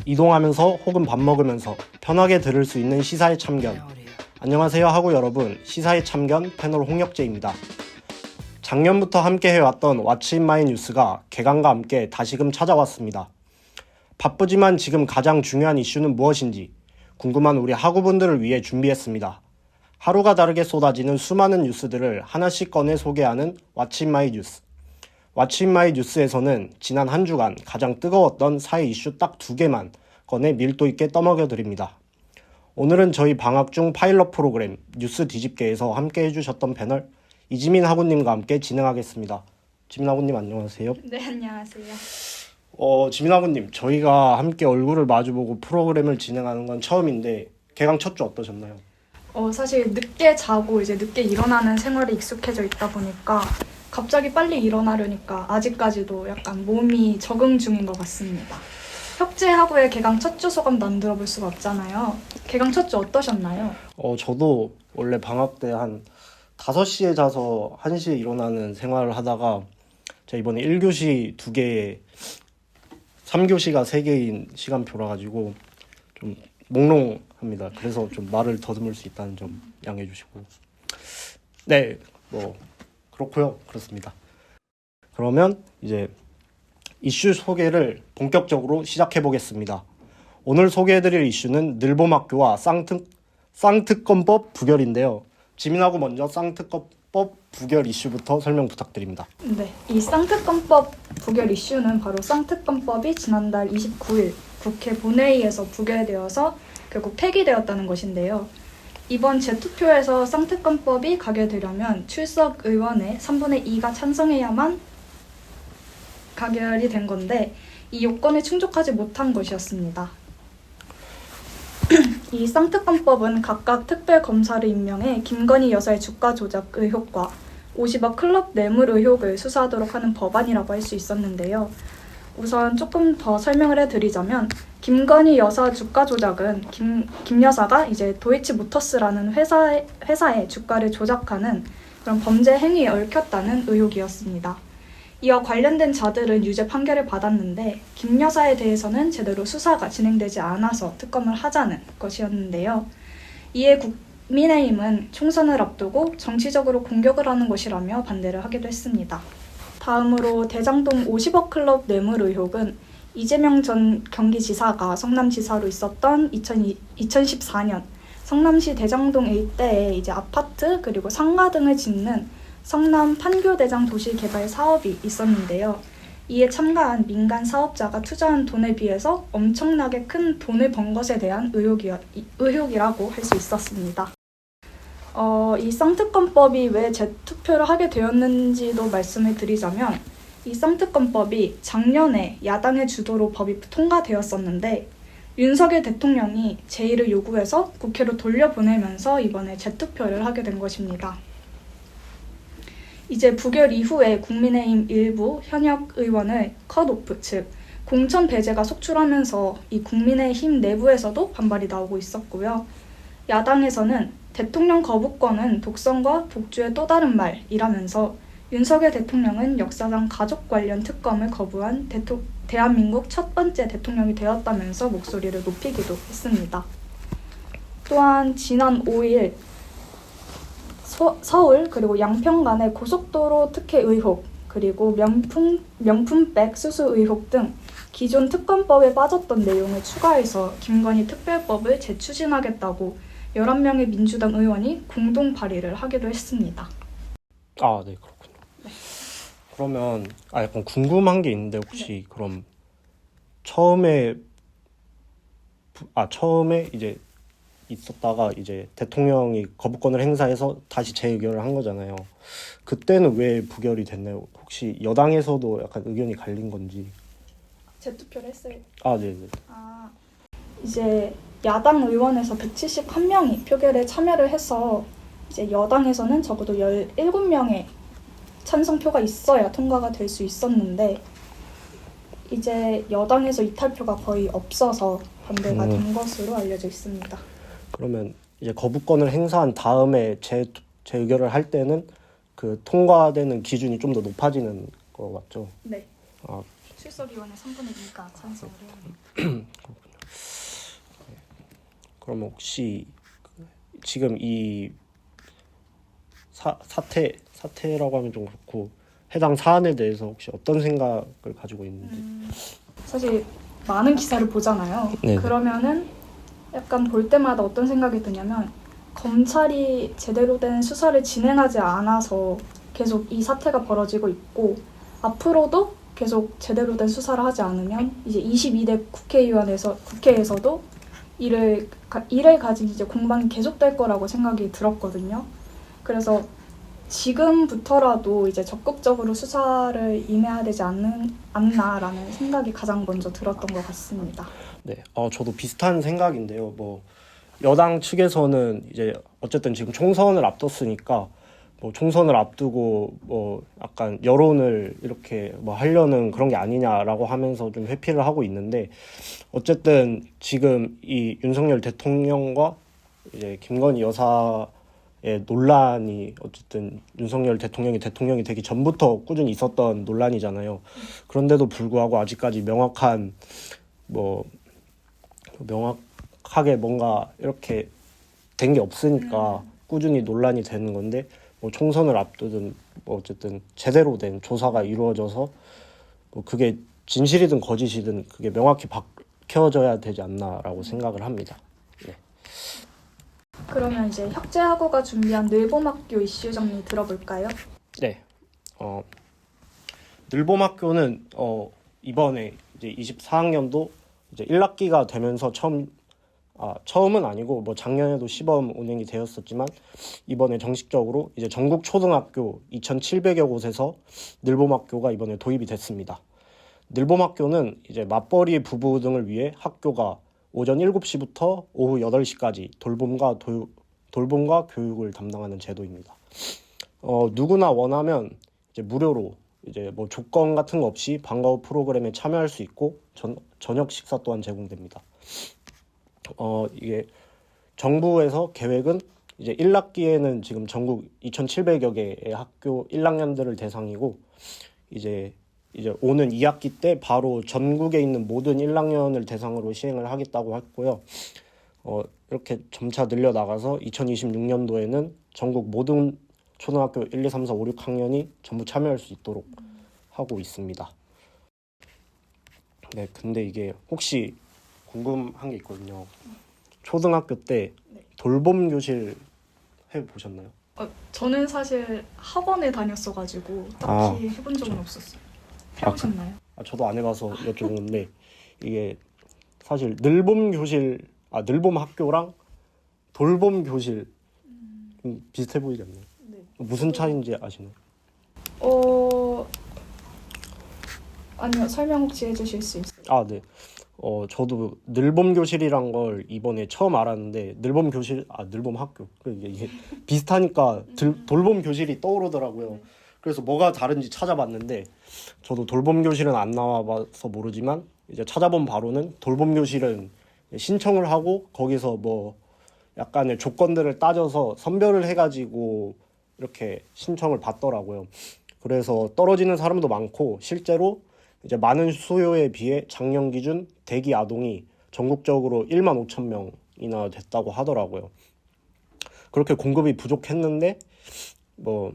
이동하면서 혹은 밥 먹으면서 편하게 들을 수 있는 시사의 참견. 안녕하세요 하고 여러분, 시사의 참견 패널 홍혁재입니다. 작년부터 함께 해왔던 왓츠 인 마이 뉴스가 개강과 함께 다시금 찾아왔습니다. 바쁘지만 지금 가장 중요한 이슈는 무엇인지 궁금한 우리 학우분들을 위해 준비했습니다. 하루가 다르게 쏟아지는 수많은 뉴스들을 하나씩 꺼내 소개하는 왓츠 인 마이 뉴스. 왓츠 인 마이 뉴스에서는 지난 한 주간 가장 뜨거웠던 사회 이슈 딱 2개만 꺼내 밀도 있게 떠먹여 드립니다. 오늘은 저희 방학 중 파일럿 프로그램 뉴스 뒤집개에서 함께 해주셨던 패널 이지민 학우님과 함께 진행하겠습니다. 지민 학우님 안녕하세요. 네, 안녕하세요. 지민 학우님, 저희가 함께 얼굴을 마주보고 프로그램을 진행하는 건 처음인데 개강 첫 주 어떠셨나요? 사실 늦게 자고 이제 늦게 일어나는 생활에 익숙해져 있다 보니까 갑자기 빨리 일어나려니까 아직까지도 약간 몸이 적응 중인 것 같습니다. 혁재하고의 개강 첫 주 소감도 안 들어볼 수가 없잖아요. 개강 첫 주 어떠셨나요? 저도 원래 방학 때 한 5시에 자서 1시에 일어나는 생활을 하다가 제가 이번에 1교시 2개에 3교시가 3개인 시간표라 가지고 좀 몽롱합니다. 그래서 좀 말을 더듬을 수 있다는 점 양해해 주시고. 네, 그렇고요. 그렇습니다. 그러면 이제 이슈 소개를 본격적으로 시작해 보겠습니다. 오늘 소개해드릴 이슈는 늘봄학교와 쌍특검법 부결인데요. 지민하고 먼저 쌍특검법 부결 이슈부터 설명 부탁드립니다. 네, 이 쌍특검법 부결 이슈는 바로 쌍특검법이 지난달 29일 국회 본회의에서 부결되어서 결국 폐기되었다는 것인데요. 이번 재투표에서 쌍특검법이 가결되려면 출석 의원의 3분의 2가 찬성해야만 가결이 된 건데 이 요건에 충족하지 못한 것이었습니다. 이 쌍특검법은 각각 특별검사를 임명해 김건희 여사의 주가 조작 의혹과 50억 클럽 뇌물 의혹을 수사하도록 하는 법안이라고 할 수 있었는데요. 우선 조금 더 설명을 해드리자면 김건희 여사 주가 조작은 김 여사가 이제 도이치모터스라는 회사의 주가를 조작하는 그런 범죄 행위에 얽혔다는 의혹이었습니다. 이와 관련된 자들은 유죄 판결을 받았는데 김 여사에 대해서는 제대로 수사가 진행되지 않아서 특검을 하자는 것이었는데요. 이에 국민의힘은 총선을 앞두고 정치적으로 공격을 하는 것이라며 반대를 하기도 했습니다. 다음으로 대장동 50억 클럽 뇌물 의혹은 이재명 전 경기지사가 성남지사로 있었던 2014년 성남시 대장동 일대에 이제 아파트 그리고 상가 등을 짓는 성남 판교대장 도시개발 사업이 있었는데요. 이에 참가한 민간 사업자가 투자한 돈에 비해서 엄청나게 큰 돈을 번 것에 대한 의혹이라고 할 수 있었습니다. 이 쌍특검법이 왜 재투표를 하게 되었는지도 말씀을 드리자면 이 쌍특검법이 작년에 야당의 주도로 법이 통과되었었는데 윤석열 대통령이 제의를 요구해서 국회로 돌려보내면서 이번에 재투표를 하게 된 것입니다. 이제 부결 이후에 국민의힘 일부 현역 의원을 컷오프, 즉 공천 배제가 속출하면서 이 국민의힘 내부에서도 반발이 나오고 있었고요. 야당에서는 대통령 거부권은 독선과 독주의 또 다른 말이라면서 윤석열 대통령은 역사상 가족 관련 특검을 거부한 대한민국 첫 번째 대통령이 되었다면서 목소리를 높이기도 했습니다. 또한 지난 5일 서울 그리고 양평 간의 고속도로 특혜 의혹 그리고 명품백 수수 의혹 등 기존 특검법에 빠졌던 내용을 추가해서 김건희 특별법을 재추진하겠다고 11명의 민주당 의원이 공동 발의를 하기도 했습니다. 아, 네, 그렇군요. 네. 그러면 약간 궁금한 게 있는데 혹시 그럼 처음에 이제 있었다가 이제 대통령이 거부권을 행사해서 다시 재의결을 한 거잖아요. 그때는 왜 부결이 됐나요? 혹시 여당에서도 약간 의견이 갈린 건지. 재투표를 했어요. 네네. 이제 야당 의원에서 171명이 표결에 참여를 해서 이제 여당에서는 적어도 17명의 찬성표가 있어야 통과가 될 수 있었는데 이제 여당에서 이탈표가 거의 없어서 반대가 된 것으로 알려져 있습니다. 그러면 이제 거부권을 행사한 다음에 재의결을 할 때는 그 통과되는 기준이 좀 더 높아지는 거 맞죠? 네. 아, 출석위원회 3분의 2가 찬성을 해요. 그렇군요. 그러면 혹시 지금 이 사태라고 하면 좀 그렇고 해당 사안에 대해서 혹시 어떤 생각을 가지고 있는지. 사실 많은 기사를 보잖아요. 네. 그러면은 약간 볼 때마다 어떤 생각이 드냐면 검찰이 제대로 된 수사를 진행하지 않아서 계속 이 사태가 벌어지고 있고 앞으로도 계속 제대로 된 수사를 하지 않으면 이제 22대 국회에서도 이를 가진 이제 공방이 계속될 거라고 생각이 들었거든요. 그래서 지금부터라도 이제 적극적으로 수사를 임해야 되지 않나라는 생각이 가장 먼저 들었던 것 같습니다. 네, 저도 비슷한 생각인데요. 뭐 여당 측에서는 이제 어쨌든 지금 총선을 앞뒀으니까 뭐 총선을 앞두고 뭐 약간 여론을 이렇게 뭐 하려는 그런 게 아니냐라고 하면서 좀 회피를 하고 있는데 어쨌든 지금 이 윤석열 대통령과 이제 김건희 여사의 논란이 어쨌든 윤석열 대통령이 되기 전부터 꾸준히 있었던 논란이잖아요. 그런데도 불구하고 아직까지 명확하게 뭔가 이렇게 된 게 없으니까 꾸준히 논란이 되는 건데 뭐 총선을 앞두든 뭐 어쨌든 제대로 된 조사가 이루어져서 뭐 그게 진실이든 거짓이든 그게 명확히 밝혀져야 되지 않나라고 생각을 합니다. 네. 그러면 이제 혁재하고가 준비한 늘봄학교 이슈 정리 들어볼까요? 네. 늘봄학교는 이번에 이제 24학년도 이제 1학기가 되면서 처음은 아니고 뭐 작년에도 시범 운행이 되었었지만 이번에 정식적으로 이제 전국 초등학교 2,700여 곳에서 늘봄학교가 이번에 도입이 됐습니다. 늘봄학교는 이제 맞벌이 부부 등을 위해 학교가 오전 7시부터 오후 8시까지 돌봄과 교육을 담당하는 제도입니다. 누구나 원하면 이제 무료로 이제 뭐 조건 같은 거 없이 방과 후 프로그램에 참여할 수 있고 저녁 식사 또한 제공됩니다. 이게 정부에서 계획은 이제 1학기에는 지금 전국 2,700여 개의 학교 1학년들을 대상이고 이제 오는 2학기 때 바로 전국에 있는 모든 1학년을 대상으로 시행을 하겠다고 했고요. 이렇게 점차 늘려 나가서 2026년도에는 전국 모든 초등학교 1, 2, 3, 4, 5, 6학년이 전부 참여할 수 있도록 하고 있습니다. 네, 근데 이게 혹시 궁금한 게 있거든요. 초등학교 때 돌봄 교실 해보셨나요? 저는 사실 학원에 다녔어가지고 딱히 해본 적은 없었어요. 해보셨나요? 저도 안 해봐서 여쭤본 건데 이게 사실 늘봄 학교랑 돌봄 교실 비슷해 보이지 않나요? 네. 무슨 차이인지 아시나요? 아니요. 설명 혹시 해주실 수 있어요? 네. 저도 늘봄 교실이란 걸 이번에 처음 알았는데 늘봄 학교. 이게 비슷하니까 돌봄 교실이 떠오르더라고요. 그래서 뭐가 다른지 찾아봤는데 저도 돌봄 교실은 안 나와봐서 모르지만 이제 찾아본 바로는 돌봄 교실은 신청을 하고 거기서 뭐 약간의 조건들을 따져서 선별을 해가지고 이렇게 신청을 받더라고요. 그래서 떨어지는 사람도 많고 실제로 이제 많은 수요에 비해 작년 기준 대기 아동이 전국적으로 15,000명이나 됐다고 하더라고요. 그렇게 공급이 부족했는데 뭐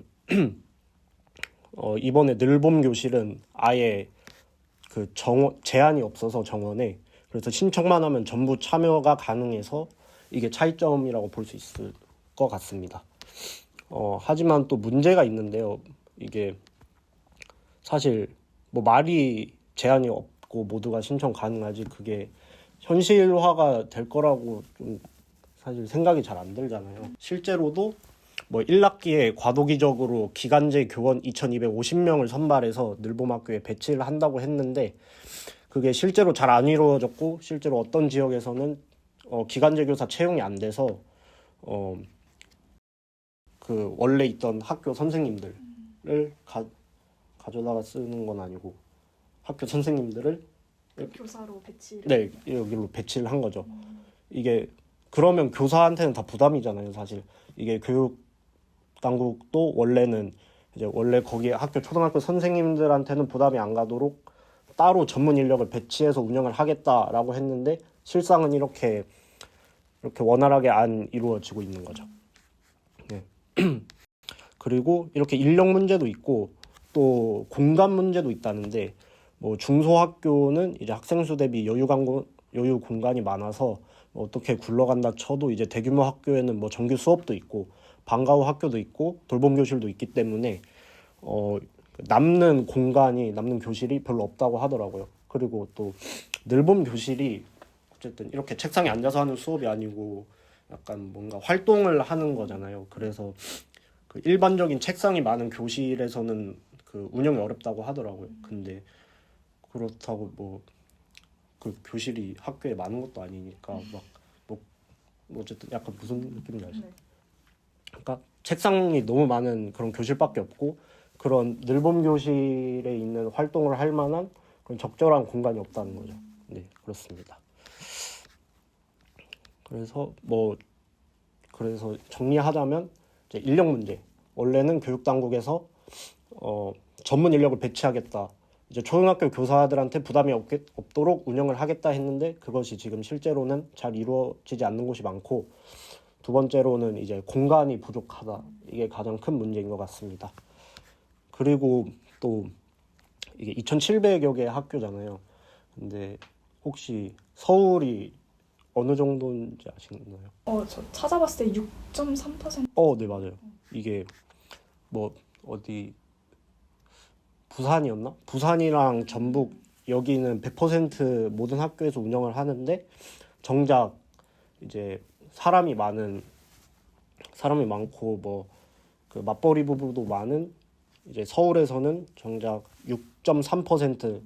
이번에 늘봄 교실은 아예 그 제한이 없어서 정원에 그래서 신청만 하면 전부 참여가 가능해서 이게 차이점이라고 볼 수 있을 것 같습니다. 하지만 또 문제가 있는데요. 이게 사실 뭐 말이 제한이 없고 모두가 신청 가능하지 그게 현실화가 될 거라고 좀 사실 생각이 잘 안 들잖아요. 실제로도 뭐 1학기에 과도기적으로 기간제 교원 2,250명을 선발해서 늘봄학교에 배치를 한다고 했는데 그게 실제로 잘 안 이루어졌고 실제로 어떤 지역에서는 기간제 교사 채용이 안 돼서 그 원래 있던 학교 선생님들을 가져다가 쓰는 건 아니고 학교 선생님들을 교사로 배치를. 네, 여기로 배치를 한 거죠. 이게 그러면 교사한테는 다 부담이잖아요, 사실. 이게 교육 당국도 원래는 이제 원래 거기 학교 초등학교 선생님들한테는 부담이 안 가도록 따로 전문 인력을 배치해서 운영을 하겠다라고 했는데 실상은 이렇게 이렇게 원활하게 안 이루어지고 있는 거죠. 네. 그리고 이렇게 인력 문제도 있고 또 공간 문제도 있다는데 뭐 중소학교는 이제 학생 수 대비 여유 공간이 많아서 뭐 어떻게 굴러간다 쳐도 이제 대규모 학교에는 뭐 정규 수업도 있고 방과 후 학교도 있고 돌봄 교실도 있기 때문에 남는 교실이 별로 없다고 하더라고요. 그리고 또 늘봄 교실이 어쨌든 이렇게 책상에 앉아서 하는 수업이 아니고 약간 뭔가 활동을 하는 거잖아요. 그래서 그 일반적인 책상이 많은 교실에서는 그 운영이 어렵다고 하더라고요. 근데 그렇다고 뭐 그 교실이 학교에 많은 것도 아니니까 뭐 어쨌든 약간 무슨 느낌인지 아시죠? 그러니까 책상이 너무 많은 그런 교실밖에 없고 그런 늘봄 교실에 있는 활동을 할 만한 그런 적절한 공간이 없다는 거죠. 네, 그렇습니다. 그래서 정리하자면 이제 인력 문제. 원래는 교육 당국에서 전문 인력을 배치하겠다. 이제 초등학교 교사들한테 부담이 없도록 운영을 하겠다 했는데 그것이 지금 실제로는 잘 이루어지지 않는 곳이 많고 두 번째로는 이제 공간이 부족하다. 이게 가장 큰 문제인 것 같습니다. 그리고 또 이게 2,700여 개의 학교잖아요. 근데 혹시 서울이 어느 정도인지 아시나요? 저 찾아봤을 때 6.3%. 네, 맞아요. 이게 뭐 어디 부산이었나? 부산이랑 전북 여기는 100% 모든 학교에서 운영을 하는데 정작 이제 사람이 많고 뭐 그 맞벌이 부부도 많은 이제 서울에서는 정작 6.3%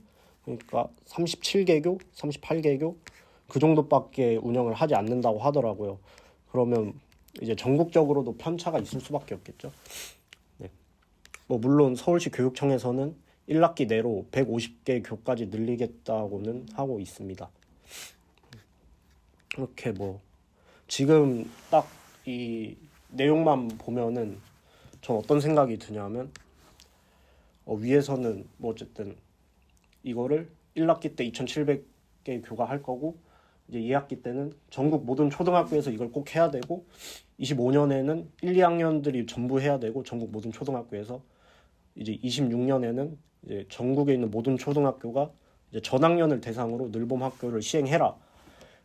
그러니까 37개교, 38개교 그 정도밖에 운영을 하지 않는다고 하더라고요. 그러면 이제 전국적으로도 편차가 있을 수밖에 없겠죠. 네. 뭐 물론 서울시 교육청에서는 1학기 내로 150개 교까지 늘리겠다고는 하고 있습니다. 이렇게 뭐 지금 딱 이 내용만 보면은 전 어떤 생각이 드냐면 위에서는 뭐 어쨌든 이거를 1학기 때 2,700개 교가 할 거고 이제 2학기 때는 전국 모든 초등학교에서 이걸 꼭 해야 되고 25년에는 1, 2학년들이 전부 해야 되고 전국 모든 초등학교에서 이제 26년에는 이제 전국에 있는 모든 초등학교가 이제 전학년을 대상으로 늘봄 학교를 시행해라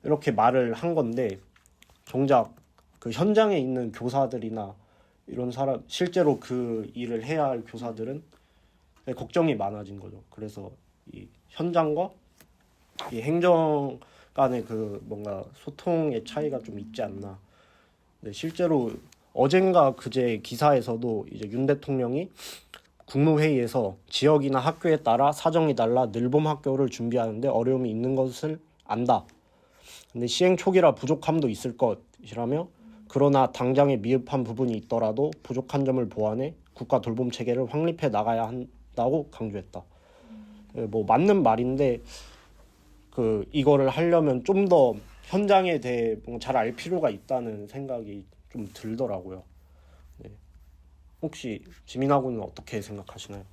이렇게 말을 한 건데 정작 그 현장에 있는 교사들이나 이런 사람 실제로 그 일을 해야 할 교사들은 걱정이 많아진 거죠. 그래서 이 현장과 이 행정 간의 그 뭔가 소통의 차이가 좀 있지 않나. 네, 실제로 어젠가 그제 기사에서도 이제 윤 대통령이 국무회의에서 지역이나 학교에 따라 사정이 달라 늘봄 학교를 준비하는데 어려움이 있는 것을 안다. 근데 시행 초기라 부족함도 있을 것이라며 그러나 당장에 미흡한 부분이 있더라도 부족한 점을 보완해 국가 돌봄 체계를 확립해 나가야 한다고 강조했다. 뭐 맞는 말인데 그 이거를 하려면 좀 더 현장에 대해 잘 알 필요가 있다는 생각이 좀 들더라고요. 네. 혹시 지민하고는 어떻게 생각하시나요?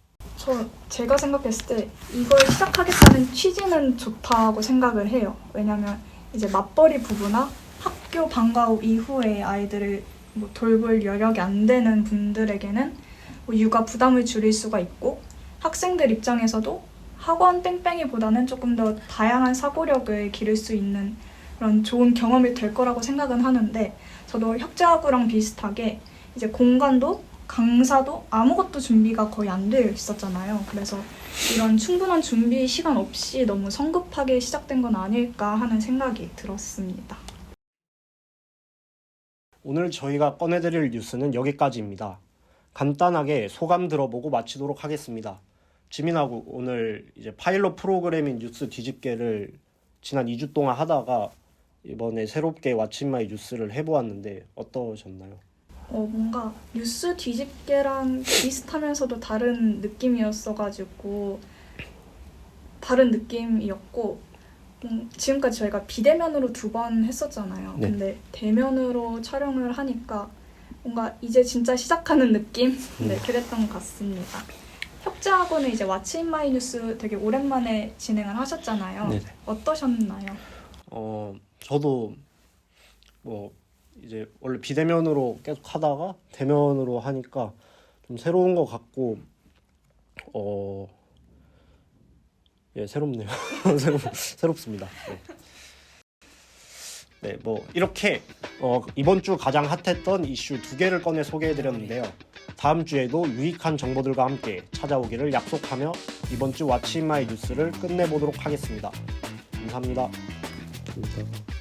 제가 생각했을 때 이걸 시작하겠다는 취지는 좋다고 생각을 해요. 왜냐면 이제 맞벌이 부부나 학교 방과 후 이후에 아이들을 뭐 돌볼 여력이 안 되는 분들에게는 뭐 육아 부담을 줄일 수가 있고 학생들 입장에서도 학원 땡땡이보다는 조금 더 다양한 사고력을 기를 수 있는 그런 좋은 경험이 될 거라고 생각은 하는데 저도 혁재학우랑 비슷하게 이제 공간도 강사도 아무것도 준비가 거의 안 되어 있었잖아요. 그래서 이런 충분한 준비 시간 없이 너무 성급하게 시작된 건 아닐까 하는 생각이 들었습니다. 오늘 저희가 꺼내드릴 뉴스는 여기까지입니다. 간단하게 소감 들어보고 마치도록 하겠습니다. 지민하고 오늘 이제 파일럿 프로그램인 뉴스 뒤집개를 지난 2주 동안 하다가 이번에 새롭게 왓츠인마이 뉴스를 해보았는데 어떠셨나요? 뭔가 뉴스 뒤집개랑 비슷하면서도 다른 느낌이었고 지금까지 저희가 비대면으로 2번 했었잖아요. 네. 근데 대면으로 촬영을 하니까 뭔가 이제 진짜 시작하는 느낌? 네, 그랬던 것 같습니다. 혁재학원은 이제 왓츠인마이 뉴스 되게 오랜만에 진행을 하셨잖아요. 네네. 어떠셨나요? 저도 뭐 이제 원래 비대면으로 계속 하다가 대면으로 하니까 좀 새로운 것 같고 예, 새롭네요. 새롭습니다. 네, 뭐 이렇게 이번 주 가장 핫했던 이슈 2개를 꺼내 소개해드렸는데요. 다음 주에도 유익한 정보들과 함께 찾아오기를 약속하며 이번 주 왓츠인마이 뉴스를 끝내보도록 하겠습니다. 감사합니다. 감사합니다.